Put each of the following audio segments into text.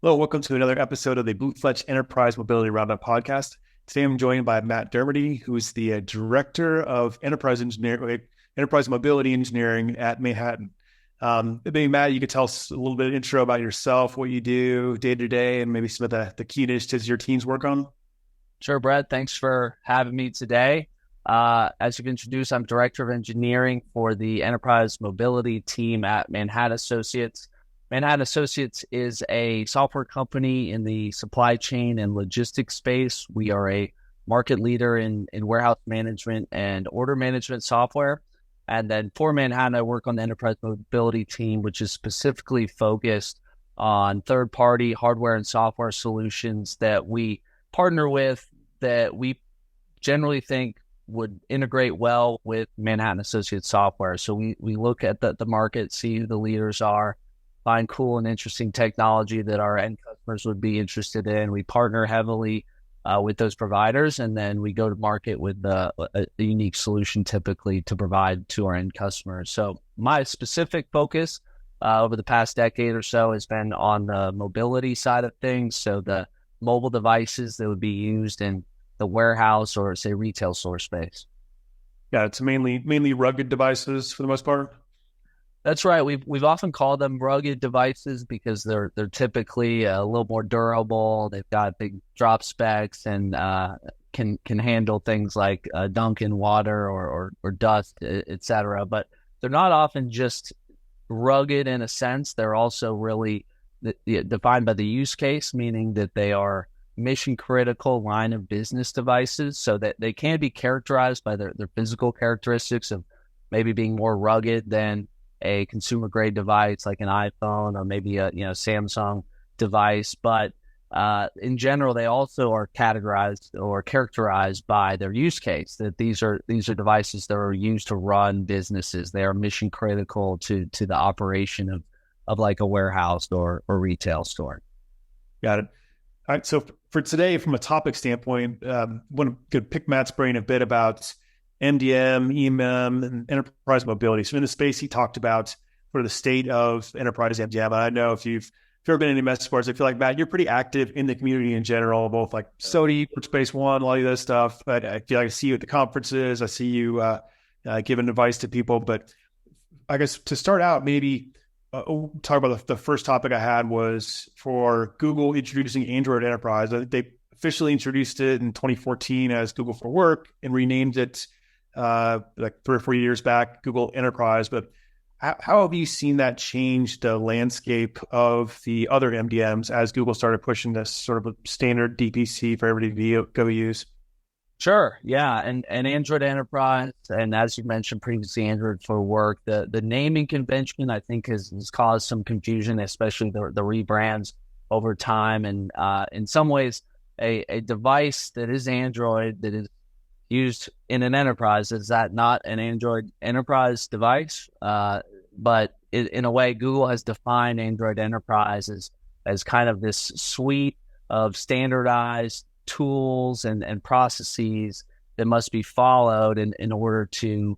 Hello, welcome to another episode of the BlueFletch Enterprise Mobility Roundup podcast. Today I'm joined by Matt Dermody, who's the Director of Enterprise Mobility Engineering at Manhattan. Maybe Matt, you could tell us a little bit of intro about yourself, what you do day to day, and maybe some of the key initiatives your teams work on. Sure, Brett. Thanks for having me today. As you've introduced, I'm Director of Engineering for the Enterprise Mobility team at Manhattan Associates. Manhattan Associates is a software company in the supply chain and logistics space. We are a market leader in warehouse management and order management software. And then for Manhattan, I work on the Enterprise Mobility team, which is specifically focused on third-party hardware and software solutions that we partner with that we generally think would integrate well with Manhattan Associates software. So we look at the market, see who the leaders are, find cool and interesting technology that our end customers would be interested in. We partner heavily with those providers, and then we go to market with a unique solution typically to provide to our end customers. So my specific focus over the past decade or so has been on the mobility side of things. So the mobile devices that would be used in the warehouse or say retail store space. Yeah, it's mainly rugged devices for the most part. That's right. We've often called them rugged devices because they're typically a little more durable. They've got big drop specs and can handle things like dunk in water or dust, et cetera. But they're not often just rugged in a sense. They're also really defined by the use case, meaning that they are mission critical line of business devices, so that they can be characterized by their physical characteristics of maybe being more rugged than a consumer grade device like an iPhone or maybe a Samsung device. But in general, they also are categorized or characterized by their use case, that these are devices that are used to run businesses. They are mission critical to the operation of like a warehouse or retail store. Got it. All right. So for today, from a topic standpoint, want to pick Matt's brain a bit about MDM, EMM, and enterprise mobility. So in the space, he talked about sort of the state of enterprise MDM. And I know if you've ever been in any mess sports, I feel like, Matt, you're pretty active in the community in general, both like SOTI, Space One, a lot of that stuff. But I feel like I see you at the conferences. I see you giving advice to people. But I guess to start out, maybe talk about the first topic I had was for Google introducing Android Enterprise. I think they officially introduced it in 2014 as Google for Work and renamed it like 3 or 4 years back, Google Enterprise. But how have you seen that change the landscape of the other MDMs as Google started pushing this sort of a standard DPC for everybody to go use? Sure. Yeah. And Android Enterprise, and as you mentioned previously, Android for Work, the naming convention, I think, has caused some confusion, especially the rebrands over time. And in some ways, a device that is Android that is used in an enterprise, is that not an Android Enterprise device? But in a way, Google has defined Android Enterprise as kind of this suite of standardized tools and processes that must be followed in order to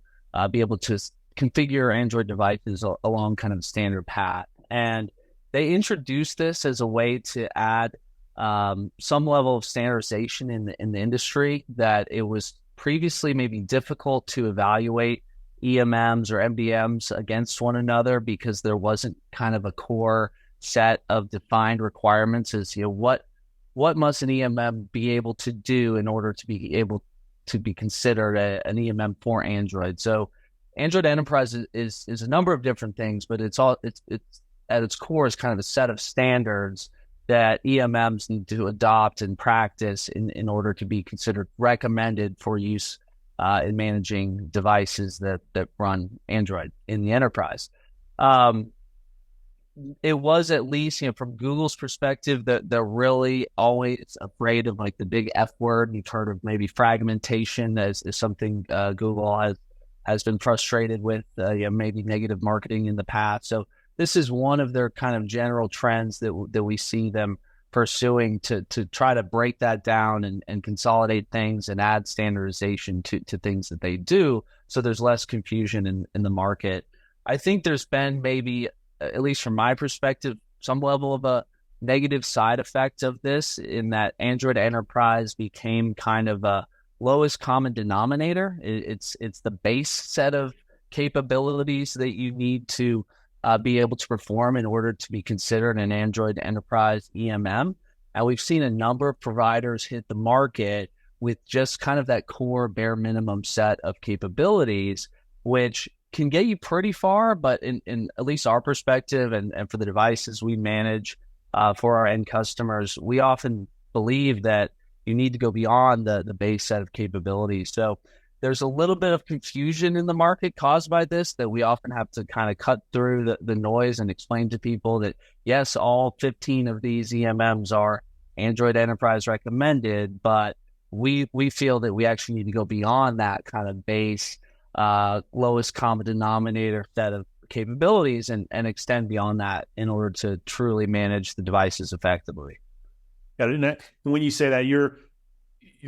be able to configure Android devices along kind of a standard path. And they introduced this as a way to add some level of standardization in the industry, that it was previously maybe difficult to evaluate EMMs or MDMs against one another because there wasn't kind of a core set of defined requirements as what must an EMM be able to do in order to be able to be considered an EMM for Android. So Android Enterprise is a number of different things, but it's at its core is kind of a set of standards that EMMs need to adopt and practice in order to be considered recommended for use in managing devices that run Android in the enterprise. It was, at least, from Google's perspective, that they're really always afraid of like the big F word. You've heard of maybe fragmentation as something Google has been frustrated with, maybe negative marketing in the past. So this is one of their kind of general trends that we see them pursuing to try to break that down and consolidate things and add standardization to things that they do, so there's less confusion in the market. I think there's been maybe, at least from my perspective, some level of negative side effect of this in that Android Enterprise became kind of a lowest common denominator. It's the base set of capabilities that you need to be able to perform in order to be considered an Android Enterprise EMM. And we've seen a number of providers hit the market with just kind of that core bare minimum set of capabilities, which can get you pretty far, but in at least our perspective and for the devices we manage for our end customers, we often believe that you need to go beyond the base set of capabilities. So there's a little bit of confusion in the market caused by this that we often have to kind of cut through the noise and explain to people that, yes, all 15 of these EMMs are Android Enterprise recommended, but we feel that we actually need to go beyond that kind of base lowest common denominator set of capabilities and extend beyond that in order to truly manage the devices effectively. Yeah, and when you say that, you're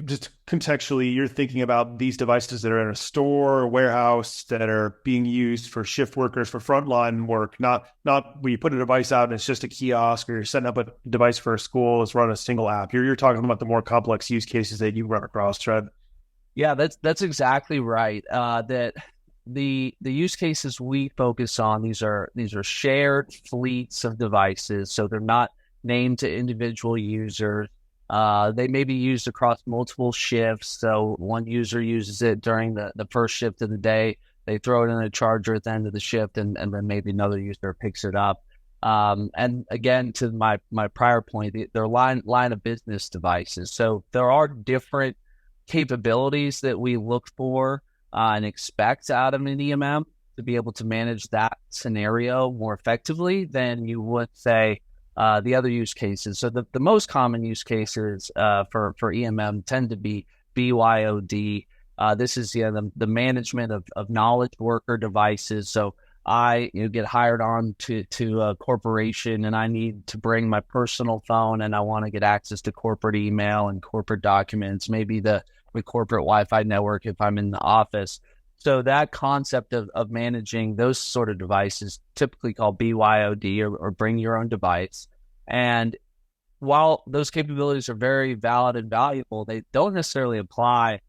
just contextually, you're thinking about these devices that are in a store or warehouse that are being used for shift workers for frontline work, not where you put a device out and it's just a kiosk, or you're setting up a device for a school that's run a single app. You're talking about the more complex use cases that you run across, right? Yeah, that's exactly right. That the use cases we focus on, these are shared fleets of devices, so they're not named to individual users. They may be used across multiple shifts. So one user uses it during the first shift of the day. They throw it in a charger at the end of the shift, and then maybe another user picks it up. And again, to my prior point, they're line of business devices. So there are different capabilities that we look for and expect out of an EMM to be able to manage that scenario more effectively than you would say the other use cases. So the most common use cases for EMM tend to be BYOD. This is the management of knowledge worker devices. So I get hired on to a corporation, and I need to bring my personal phone, and I want to get access to corporate email and corporate documents, maybe the corporate Wi-Fi network if I'm in the office. So that concept of managing those sort of devices, typically called BYOD or bring your own device. And while those capabilities are very valid and valuable, they don't necessarily apply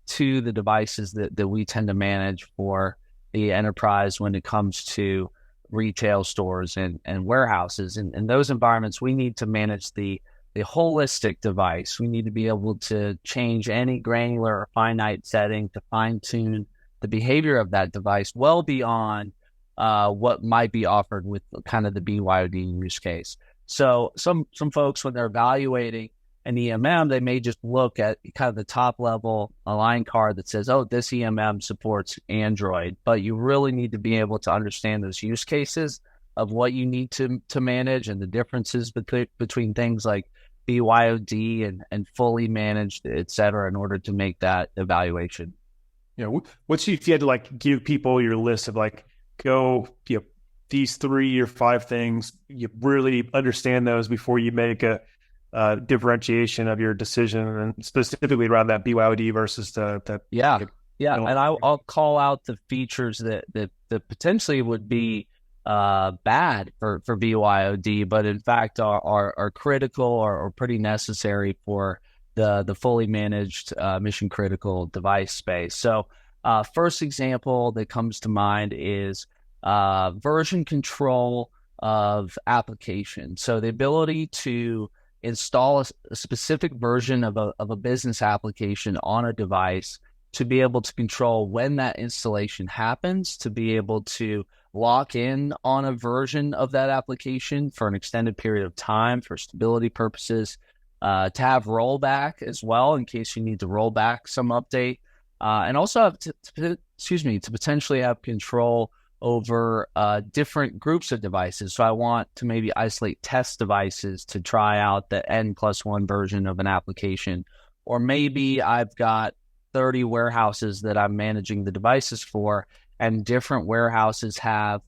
to the devices that we tend to manage for the enterprise when it comes to retail stores and warehouses. In those environments, we need to manage the holistic device. We need to be able to change any granular or finite setting to fine-tune the behavior of that device well beyond what might be offered with kind of the BYOD use case. So some folks, when they're evaluating an EMM, they may just look at kind of the top level line card that says, oh, this EMM supports Android, but you really need to be able to understand those use cases of what you need to manage and the differences between things like BYOD and fully managed, et cetera, in order to make that evaluation. What's if you had to give people your list of go, these 3 or 5 things, you really understand those before you make a differentiation of your decision, and specifically around that BYOD versus that. Yeah. And I'll call out the features that potentially would be bad for BYOD, but in fact are critical or pretty necessary for the fully managed mission critical device space. So first example that comes to mind is version control of applications. So the ability to install a specific version of a business application on a device, to be able to control when that installation happens, to be able to lock in on a version of that application for an extended period of time for stability purposes, to have rollback as well in case you need to roll back some update, and also have to potentially have control over different groups of devices. So I want to maybe isolate test devices to try out the N+1 version of an application, or maybe I've got 30 warehouses that I'm managing the devices for, and different warehouses have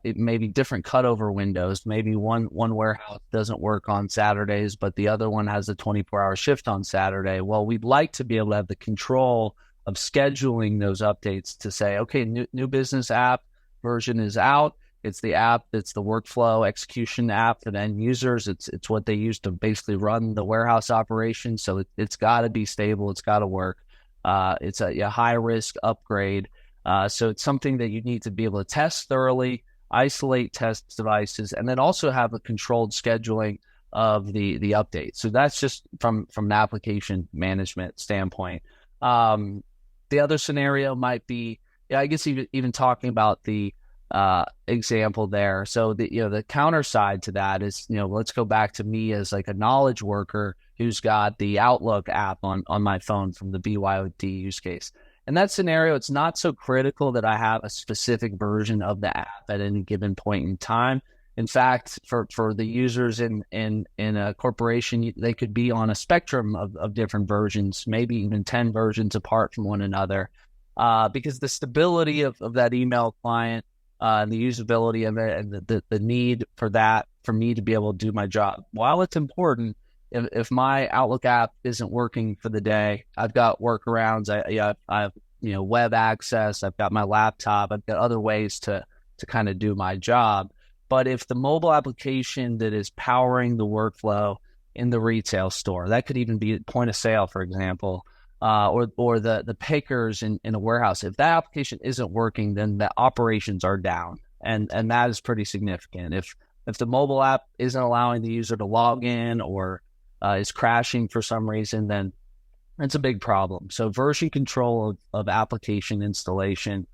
it may be different cutover windows. Maybe one warehouse doesn't work on Saturdays, but the other one has a 24-hour shift on Saturday. Well, we'd like to be able to have the control of scheduling those updates to say, okay, new business app version is out. It's the app. It's the workflow execution app for the end users. It's what they use to basically run the warehouse operation. So it's got to be stable. It's got to work. It's a high risk upgrade. So it's something that you need to be able to test thoroughly, isolate test devices, and then also have a controlled scheduling of the updates. So that's just from an application management standpoint. The other scenario might be, I guess even talking about the example there. So the counter side to that is, let's go back to me as like a knowledge worker who's got the Outlook app on my phone from the BYOD use case. In that scenario, it's not so critical that I have a specific version of the app at any given point in time. In fact, for the users in a corporation, they could be on a spectrum of different versions, maybe even 10 versions apart from one another, because the stability of that email client, and the usability of it, and the need for me to be able to do my job, while it's important, if my Outlook app isn't working for the day, I've got workarounds. I have web access. I've got my laptop. I've got other ways to kind of do my job. But if the mobile application that is powering the workflow in the retail store, that could even be at point of sale, for example, or the pickers in a warehouse, if that application isn't working, then the operations are down, and that is pretty significant. If the mobile app isn't allowing the user to log in or is crashing for some reason, then it's a big problem. So version control of application installation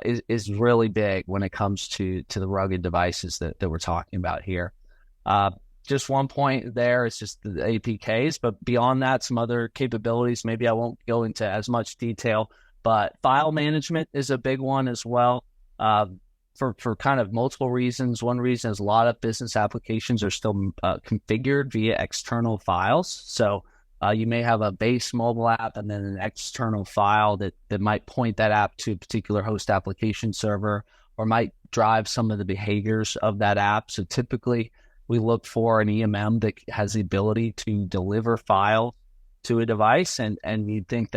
is really big when it comes to the rugged devices that we're talking about here. Just one point there, it's just the APKs, but beyond that, some other capabilities. Maybe I won't go into as much detail, but file management is a big one as well, for kind of multiple reasons. One reason is a lot of business applications are still configured via external files. So you may have a base mobile app and then an external file that might point that app to a particular host application server, or might drive some of the behaviors of that app. So typically we look for an EMM that has the ability to deliver file to a device, and you'd think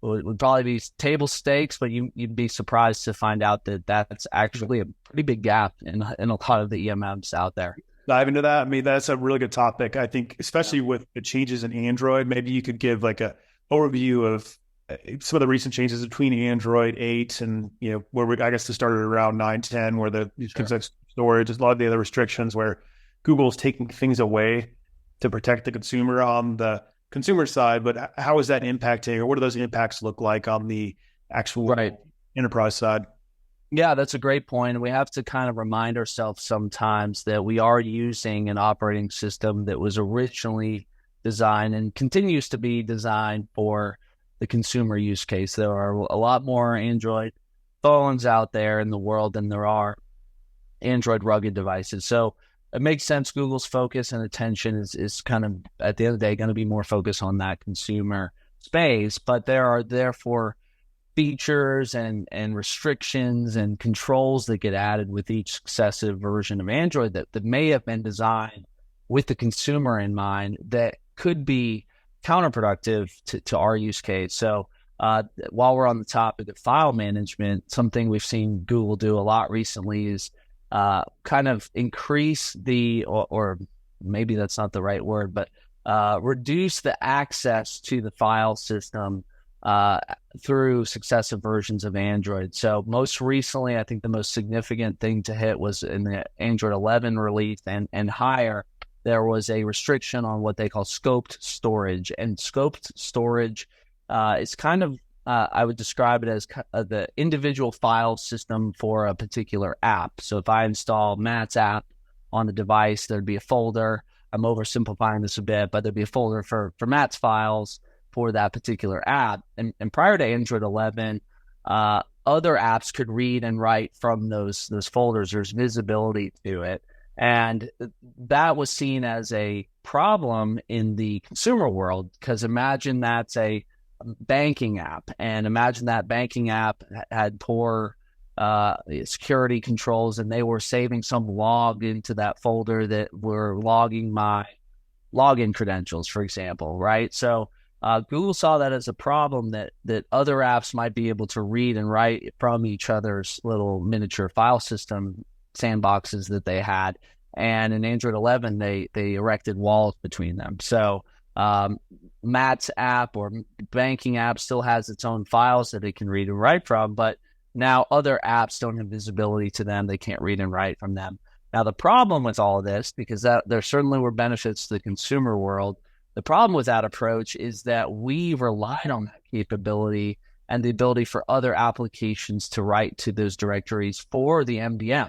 would probably be table stakes, but you'd be surprised to find out that that's actually a pretty big gap in a lot of the EMMs out there. Dive into that. I mean, that's a really good topic. I think, especially with the changes in Android, maybe you could give like a overview of some of the recent changes between Android 8 and, where I guess it started around 9, 10, where the storage, a lot of the other restrictions where Google's taking things away to protect the consumer on the consumer side. But how is that impacting, or what do those impacts look like on the actual enterprise side? Yeah, that's a great point. We have to kind of remind ourselves sometimes that we are using an operating system that was originally designed and continues to be designed for the consumer use case. There are a lot more Android phones out there in the world than there are Android rugged devices. So it makes sense Google's focus and attention is kind of, at the end of the day, going to be more focused on that consumer space. But there are therefore features and restrictions and controls that get added with each successive version of Android that may have been designed with the consumer in mind that could be counterproductive to our use case. So while we're on the topic of file management, something we've seen Google do a lot recently is kind of increase or maybe that's not the right word, but reduce the access to the file system through successive versions of Android. So most recently, I think the most significant thing to hit was in the Android 11 release and higher, there was a restriction on what they call scoped storage. And scoped storage is kind of, I would describe it as the individual file system for a particular app. So if I install Matt's app on the device, there'd be a folder. I'm oversimplifying this a bit, but there'd be a folder for Matt's files for that particular app. And prior to Android 11, other apps could read and write from those folders. There's visibility to it. And that was seen as a problem in the consumer world, because imagine that's a banking app, and imagine that banking app had poor security controls, and they were saving some log into that folder that were logging my login credentials, for example, right? So Google saw that as a problem that other apps might be able to read and write from each other's little miniature file system sandboxes that they had. And in Android 11, they erected walls between them. So Matt's app or banking app still has its own files that it can read and write from, but now other apps don't have visibility to them. They can't read and write from them. Now, the problem with all of this, because there certainly were benefits to the consumer world, the problem with that approach is that we relied on that capability and the ability for other applications to write to those directories for the MDM.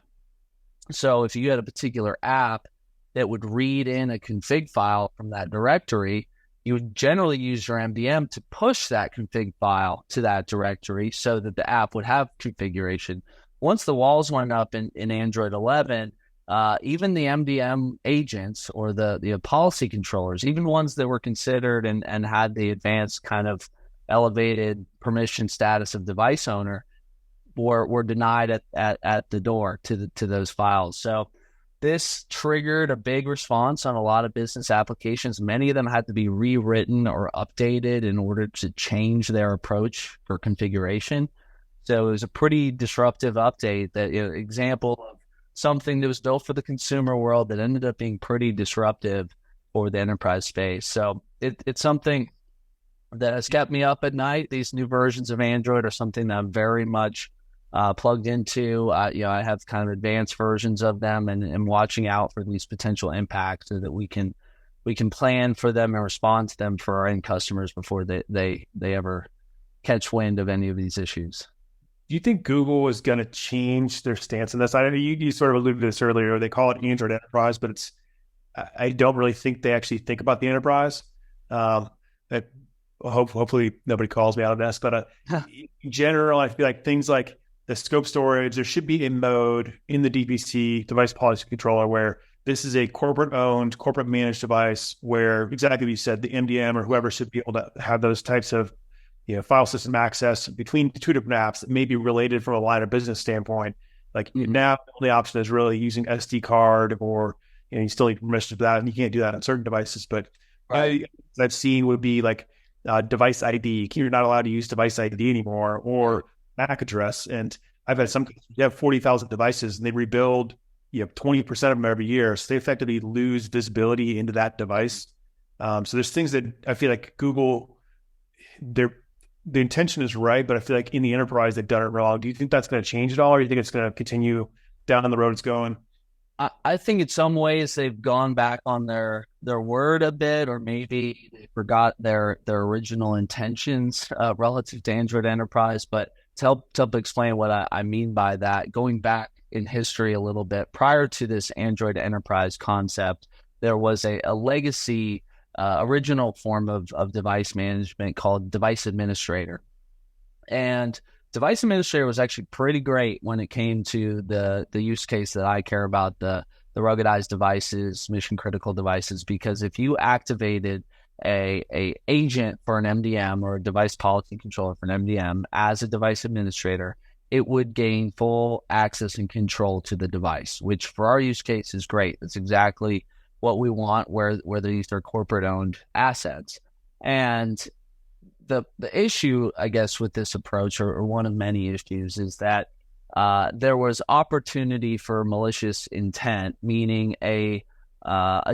So if you had a particular app that would read in a config file from that directory, you would generally use your MDM to push that config file to that directory so that the app would have configuration. Once the walls went up in Android 11, even the MDM agents or the policy controllers, even ones that were considered and had the advanced kind of elevated permission status of device owner, were denied at the door to those files. So this triggered a big response on a lot of business applications. Many of them had to be rewritten or updated in order to change their approach for configuration. So it was a pretty disruptive update, that example of something that was built for the consumer world that ended up being pretty disruptive for the enterprise space. So it's something that has kept me up at night. These new versions of Android are something that I'm very much plugged into. I have kind of advanced versions of them and watching out for these potential impacts so that we can plan for them and respond to them for our end customers before they ever catch wind of any of these issues. Do you think Google is going to change their stance on this? I know you sort of alluded to this earlier. They call it Android Enterprise, but I don't really think they actually think about the enterprise. Hopefully nobody calls me out of this, but in general, I feel like things like the scope storage, there should be a mode in the DPC, device policy controller, where this is a corporate-owned, corporate-managed device where, exactly what you said, the MDM or whoever should be able to have those types of file system access between the two different apps that may be related from a line of business standpoint. Like now, the only option is really using SD card, or you still need permission for that, and you can't do that on certain devices. But I've seen would be like device ID. You're not allowed to use device ID anymore, or MAC address. And I've had some, you have 40,000 devices and they rebuild 20% of them every year. So they effectively lose visibility into that device. So there's things that I feel like Google, the intention is right, but I feel like in the enterprise, they've done it wrong. Do you think that's going to change at all, or do you think it's going to continue down the road it's going? I think in some ways they've gone back on their word a bit, or maybe they forgot their original intentions relative to Android Enterprise. But to help explain what I mean by that, going back in history a little bit, prior to this Android Enterprise concept, there was a legacy original form of device management called Device Administrator. And Device Administrator was actually pretty great when it came to the use case that I care about, the ruggedized devices, mission critical devices, because if you activated a agent for an MDM or a device policy controller for an MDM as a device administrator, it would gain full access and control to the device, which for our use case is great. That's exactly what we want, where these are corporate owned assets. And the issue, I guess, with this approach, or one of many issues, is that there was opportunity for malicious intent, meaning a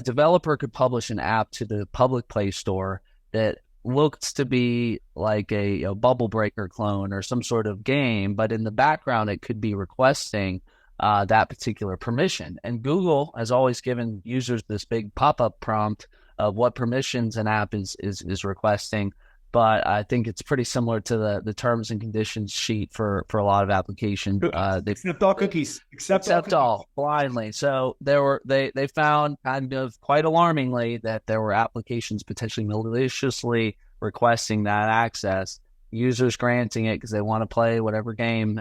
developer could publish an app to the public Play Store that looked to be like a bubble breaker clone or some sort of game, but in the background it could be requesting that particular permission. And Google has always given users this big pop-up prompt of what permissions an app is requesting. But I think it's pretty similar to the terms and conditions sheet for a lot of applications. Accept all cookies. Accept all blindly. So they found, kind of quite alarmingly, that there were applications potentially maliciously requesting that access, users granting it because they want to play whatever game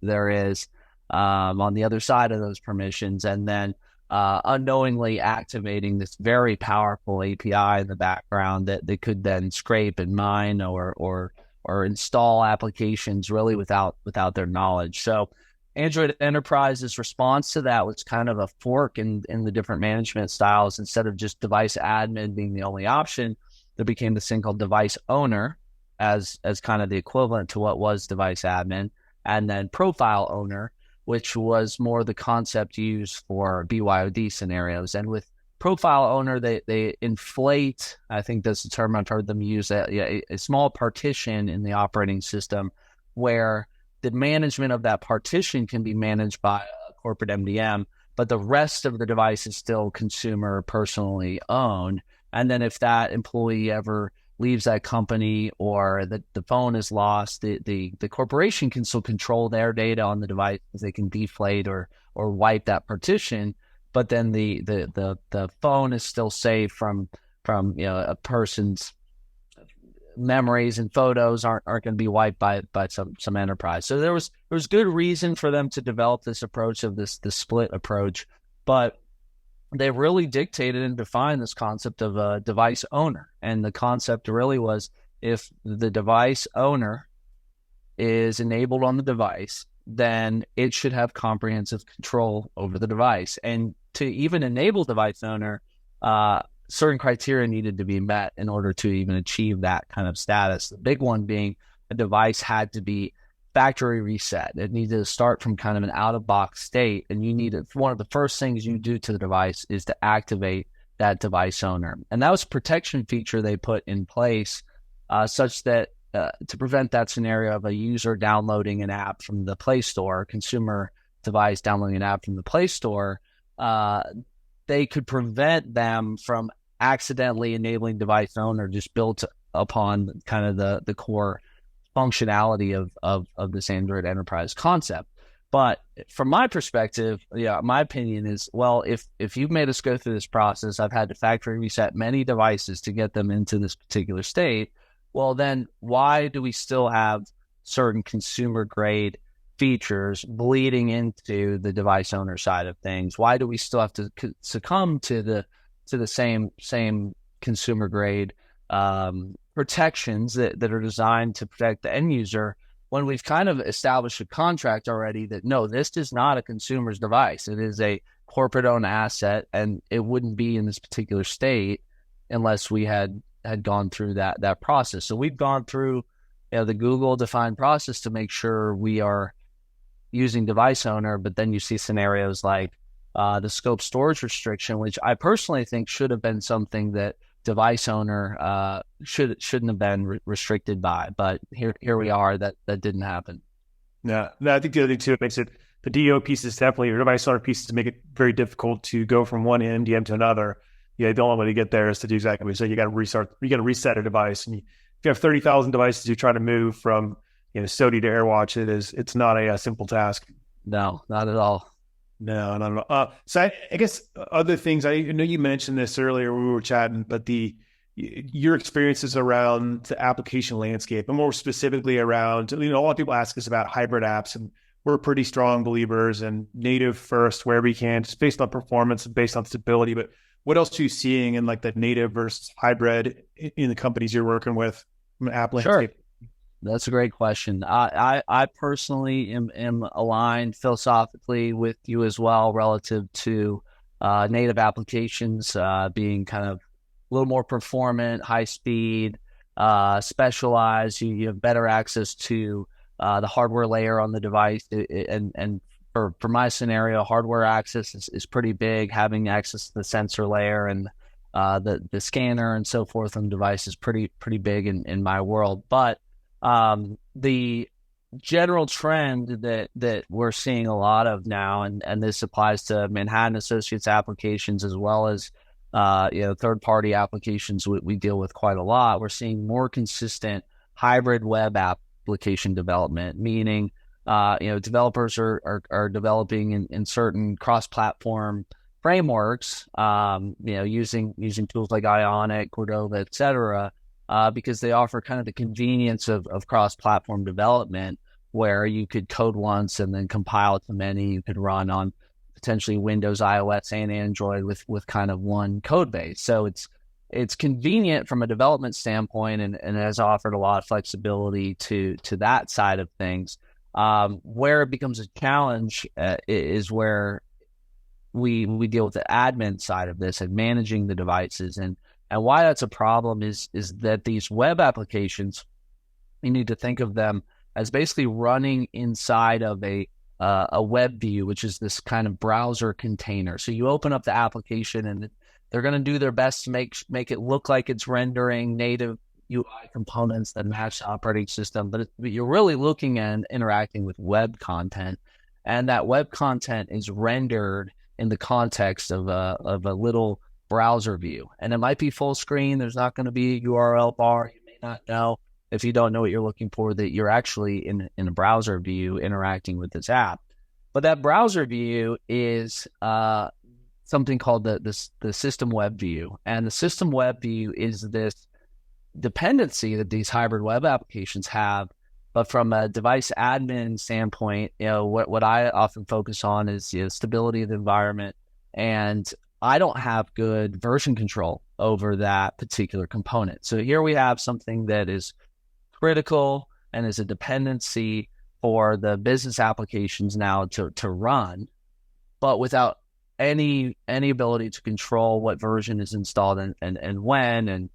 there is on the other side of those permissions, and then unknowingly activating this very powerful API in the background that they could then scrape and mine or install applications really without their knowledge. So Android Enterprise's response to that was kind of a fork in the different management styles. Instead of just device admin being the only option, there became this thing called device owner as kind of the equivalent to what was device admin, and then profile owner. which was more the concept used for BYOD scenarios. And with profile owner, they inflate, I think that's the term I've heard them use, a small partition in the operating system where the management of that partition can be managed by a corporate MDM, but the rest of the device is still consumer personally owned. And then if that employee ever leaves that company or the phone is lost, the corporation can still control their data on the device. They can deflate or wipe that partition, but then the phone is still safe from a person's memories, and photos aren't going to be wiped by some enterprise. So there was good reason for them to develop this approach of the split approach, but they really dictated and defined this concept of a device owner. And the concept really was, if the device owner is enabled on the device, then it should have comprehensive control over the device. And to even enable device owner, certain criteria needed to be met in order to even achieve that kind of status. The big one being a device had to be factory reset. It needed to start from kind of an out-of-box state, and one of the first things you do to the device is to activate that device owner. And that was a protection feature they put in place such that to prevent that scenario of a user downloading an app from the Play Store, consumer device downloading an app from the Play Store, they could prevent them from accidentally enabling device owner just built upon kind of the core functionality of this Android enterprise concept. But from my perspective, my opinion is, well, if you've made us go through this process, I've had to factory reset many devices to get them into this particular state. Well, then why do we still have certain consumer grade features bleeding into the device owner side of things? Why do we still have to succumb to the same consumer grade protections that are designed to protect the end user, when we've kind of established a contract already that, no, this is not a consumer's device. It is a corporate owned asset, and it wouldn't be in this particular state unless we had gone through that process. So we've gone through the Google defined process to make sure we are using device owner, but then you see scenarios like the scope storage restriction, which I personally think should have been something that device owner shouldn't have been restricted by, but here we are, that didn't happen. Yeah, I think the other thing too, it makes it, the DO piece is definitely, or device owner piece, to make it very difficult to go from one MDM to another. The only way to get there is to do exactly what you said. You got to reset a device, and if you have 30,000 devices you're trying to move from SODI to AirWatch, it's not a simple task. No, not at all. No, not at all. So I guess other things, I know you mentioned this earlier when we were chatting, but your experiences around the application landscape, and more specifically around, a lot of people ask us about hybrid apps, and we're pretty strong believers in native first wherever you can, just based on performance and based on stability. But what else are you seeing in like the native versus hybrid in the companies you're working with from an app landscape? Sure. That's a great question. I personally am aligned philosophically with you as well relative to native applications being kind of a little more performant, high speed, specialized. You have better access to the hardware layer on the device. And for my scenario, hardware access is pretty big. Having access to the sensor layer and the scanner and so forth on the device is pretty big in my world. But the general trend that we're seeing a lot of now, and this applies to Manhattan Associates applications as well as third-party applications we deal with quite a lot. We're seeing more consistent hybrid web application development, meaning developers are developing in certain cross-platform frameworks, using tools like Ionic, Cordova, et cetera, because they offer kind of the convenience of cross-platform development, where you could code once and then compile to many. You could run on potentially Windows, iOS, and Android with kind of one code base. So it's convenient from a development standpoint, and has offered a lot of flexibility to that side of things. Where it becomes a challenge is where we deal with the admin side of this and managing the devices. And why that's a problem is that these web applications, you need to think of them as basically running inside of a a web view, which is this kind of browser container. So you open up the application and they're going to do their best to make it look like it's rendering native UI components that match the operating system, but you're really looking and interacting with web content, and that web content is rendered in the context of a little browser view, and it might be full screen. There's not going to be a URL bar. You may not know, if you don't know what you're looking for, that you're actually in a browser view interacting with this app. But that browser view is something called the system web view, and the system web view is this dependency that these hybrid web applications have. But from a device admin standpoint, what I often focus on is stability of the environment, and I don't have good version control over that particular component. So here we have something that is critical and is a dependency for the business applications now to run, but without any ability to control what version is installed and when. And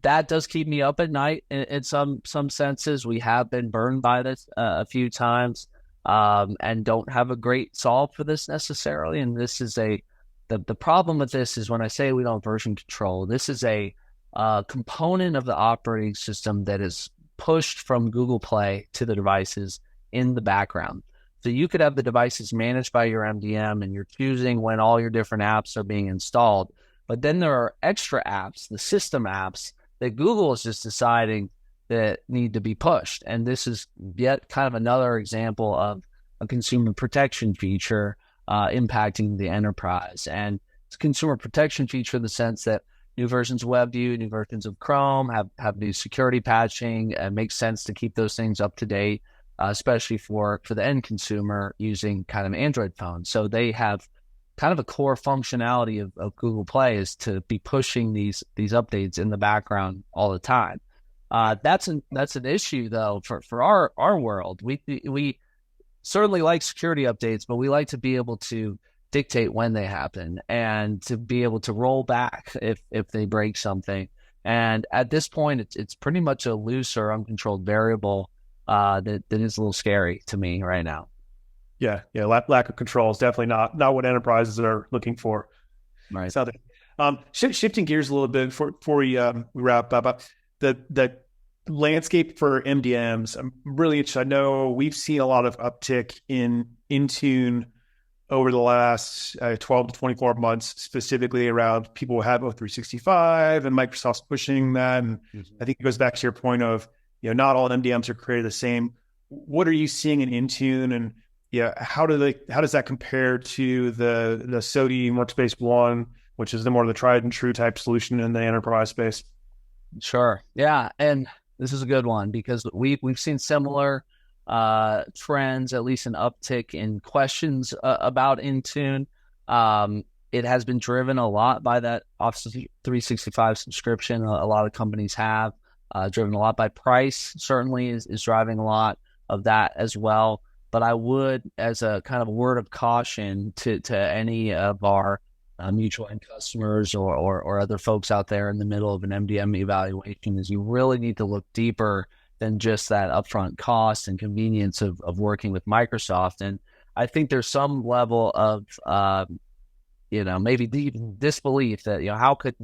that does keep me up at night in some senses. We have been burned by this a few times, and don't have a great solve for this necessarily. And this is the problem with this is when I say we don't version control, this is a component of the operating system that is pushed from Google Play to the devices in the background. So you could have the devices managed by your MDM and you're choosing when all your different apps are being installed. But then there are extra apps, the system apps, that Google is just deciding that need to be pushed. And this is yet kind of another example of a consumer protection feature impacting the enterprise. And it's a consumer protection feature in the sense that new versions of WebView, new versions of Chrome have new security patching. It makes sense to keep those things up to date, especially for the end consumer using kind of Android phones. So they have kind of a core functionality of Google Play is to be pushing these updates in the background all the time. That's an issue though for our world. We certainly like security updates, but we like to be able to dictate when they happen and to be able to roll back if they break something. And at this point, it's pretty much a loose or uncontrolled variable that is a little scary to me right now. Yeah. Lack of control is definitely not what enterprises are looking for. Right. So, shifting gears a little bit before we wrap up, the landscape for MDMs. I'm really interested. I know we've seen a lot of uptick in Intune over the last 12 to 24 months, specifically around people who have O365 and Microsoft's pushing that. And I think it goes back to your point of, not all MDMs are created the same. What are you seeing in Intune, and how does that compare to the SOTI Workspace ONE, which is the more of the tried and true type solution in the enterprise space? Sure. Yeah. And this is a good one because we've seen similar trends, at least an uptick in questions about Intune. It has been driven a lot by that Office 365 subscription. A lot of companies have driven a lot by price, certainly is driving a lot of that as well. But I would, as a kind of a word of caution to any of our mutual end customers or other folks out there in the middle of an MDM evaluation, is you really need to look deeper than just that upfront cost and convenience of working with Microsoft. And I think there's some level of, maybe deep disbelief that, how could,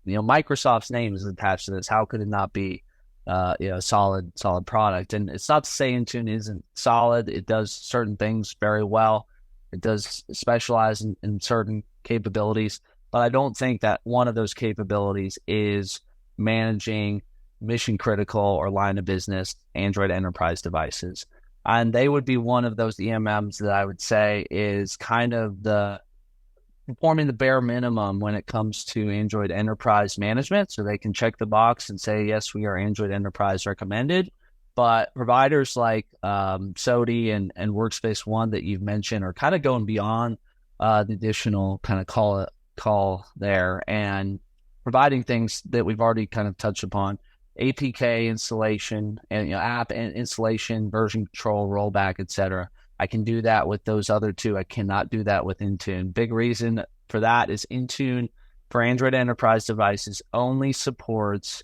Microsoft's name is attached to this. How could it not be, a solid product? And it's not to say Intune isn't solid. It does certain things very well. It does specialize in certain capabilities, but I don't think that one of those capabilities is managing mission critical or line of business Android enterprise devices. And they would be one of those EMMs that I would say is kind of performing the bare minimum when it comes to Android enterprise management. So they can check the box and say, yes, we are Android enterprise recommended. But providers like SOTI and Workspace ONE that you've mentioned are kind of going beyond the additional kind of call there and providing things that we've already kind of touched upon. APK installation and app installation, version control, rollback, etc. I can do that with those other two. I cannot do that with Intune. Big reason for that is Intune for Android enterprise devices only supports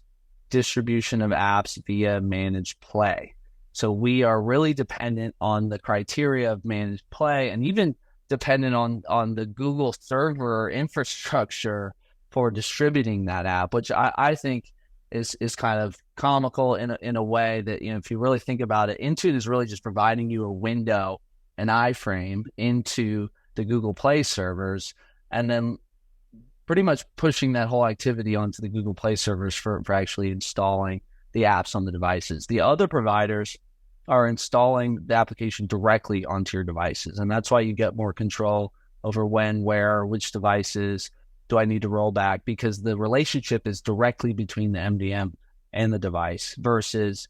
distribution of apps via managed play. So we are really dependent on the criteria of managed play, and even dependent on the Google server infrastructure for distributing that app, which I think is kind of comical in a way that, if you really think about it, Intune is really just providing you a window, an iframe into the Google Play servers, and then pretty much pushing that whole activity onto the Google Play servers for actually installing the apps on the devices. The other providers are installing the application directly onto your devices, and that's why you get more control over when, where, which devices do I need to roll back, because the relationship is directly between the MDM and the device versus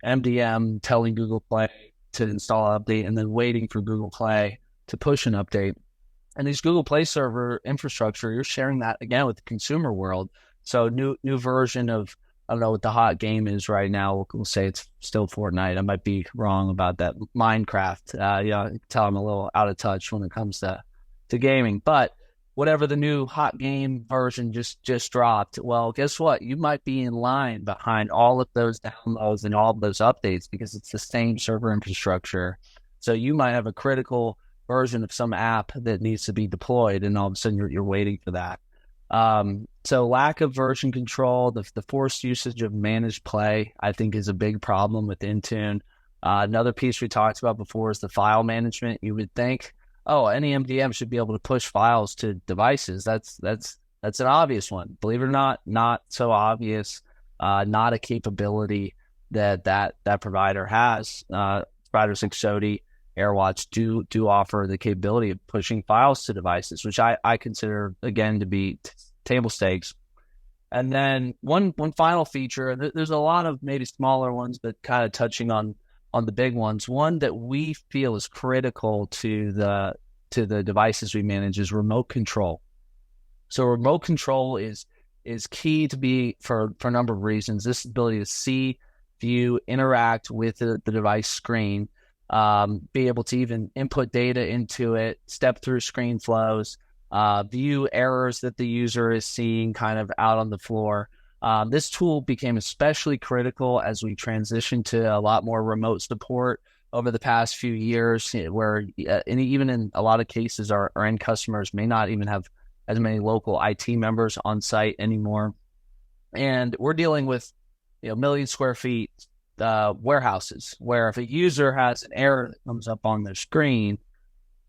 MDM telling Google Play to install an update and then waiting for Google Play to push an update. And these Google Play server infrastructure, you're sharing that again with the consumer world. So new version of, I don't know what the hot game is right now. We'll say it's still Fortnite. I might be wrong about that. Minecraft. You can tell I'm a little out of touch when it comes to gaming. But whatever the new hot game version just dropped, well, guess what? You might be in line behind all of those downloads and all of those updates because it's the same server infrastructure. So you might have a critical version of some app that needs to be deployed, and all of a sudden you're waiting for that. So lack of version control, the forced usage of managed play, I think, is a big problem with Intune. Another piece we talked about before is the file management. You would think, oh, any MDM should be able to push files to devices. That's an obvious one. Believe it or not so obvious. Not a capability that provider has. Providers like Sodi, AirWatch do offer the capability of pushing files to devices, which I consider, again, to be table stakes. And then one final feature, there's a lot of maybe smaller ones, but kind of touching on the big ones. One that we feel is critical to the devices we manage is remote control. So remote control is key to be for a number of reasons. This ability to see, view, interact with the device screen, be able to even input data into it, step through screen flows, view errors that the user is seeing kind of out on the floor. This tool became especially critical as we transitioned to a lot more remote support over the past few years, where and even in a lot of cases, our end customers may not even have as many local IT members on site anymore. And we're dealing with million square feet warehouses, where if a user has an error that comes up on their screen,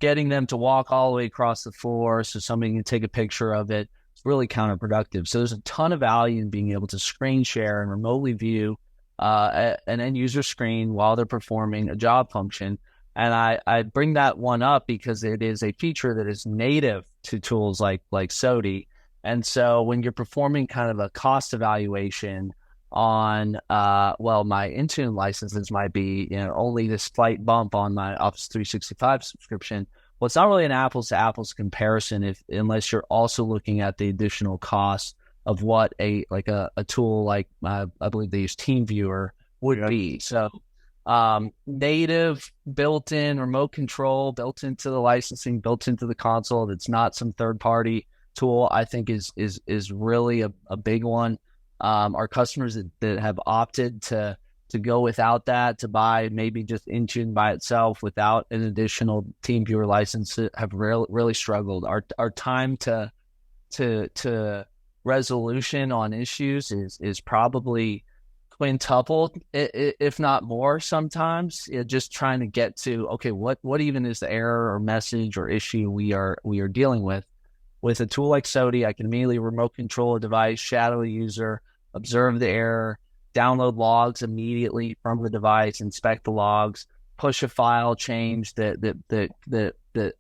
getting them to walk all the way across the floor so somebody can take a picture of it, it's really counterproductive. So there's a ton of value in being able to screen share and remotely view an end user screen while they're performing a job function. And I bring that one up because it is a feature that is native to tools like Sodi. And so when you're performing kind of a cost evaluation on, my Intune licenses might be, only this slight bump on my Office 365 subscription. Well, it's not really an apples to apples comparison unless you're also looking at the additional cost of what a tool like, I believe they use TeamViewer would be. So native built-in remote control, built into the licensing, built into the console, that's not some third-party tool, I think is really a big one. Our customers that have opted to go without that, to buy maybe just Intune by itself without an additional TeamViewer license, have really struggled. Our time to resolution on issues is probably quintupled, if not more sometimes. Just trying to get to, okay, what even is the error or message or issue we are dealing with. With a tool like Sodi, I can immediately remote control a device, shadow a user, observe the error, download logs immediately from the device, inspect the logs, push a file change that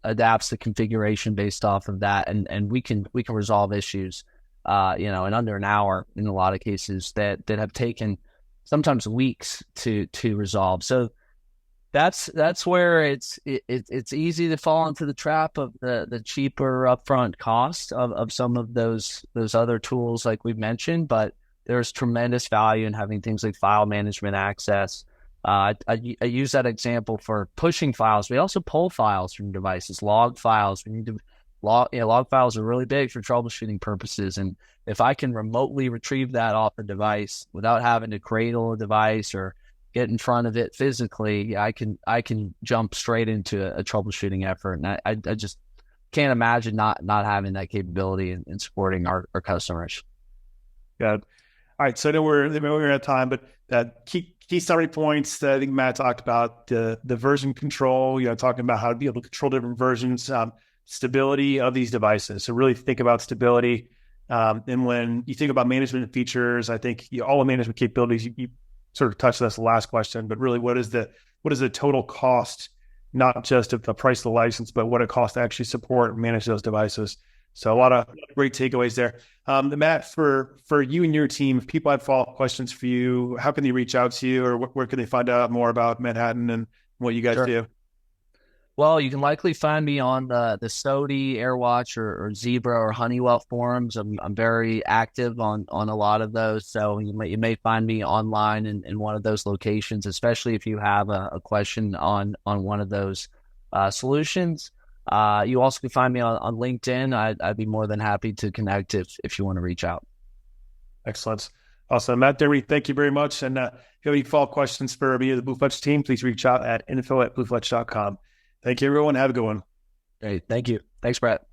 adapts the configuration based off of that, and we can resolve issues, in under an hour in a lot of cases that have taken sometimes weeks to resolve. So that's where it's easy to fall into the trap of the cheaper upfront cost of some of those other tools like we've mentioned, but there's tremendous value in having things like file management access. I use that example for pushing files. We also pull files from devices, log files. We need to log files are really big for troubleshooting purposes, and if I can remotely retrieve that off a device without having to cradle a device or get in front of it physically, I can jump straight into a troubleshooting effort. And I just can't imagine not having that capability in supporting our customers. Got it. All right. So I know we're out of time, but key summary points that I think Matt talked about, the version control, talking about how to be able to control different versions, stability of these devices. So really think about stability. And when you think about management features, I think all the management capabilities, you sort of touched this last question, but really what is the total cost, not just of the price of the license, but what it costs to actually support and manage those devices. So a lot of great takeaways there. Matt, for you and your team, if people have follow-up questions for you, how can they reach out to you, or where can they find out more about Manhattan and what you guys do? Well, you can likely find me on the SOTI, AirWatch, or Zebra or Honeywell forums. I'm very active on a lot of those, so you may find me online in one of those locations, especially if you have a question on one of those solutions. You also can find me on LinkedIn. I'd be more than happy to connect if you want to reach out. Excellent. Awesome. Matt, Dermody, thank you very much. And if you have any follow-up questions for me or the BlueFletch team, please reach out at info@bluefletch.com. Thank you, everyone. Have a good one. Great. Thank you. Thanks, Brett.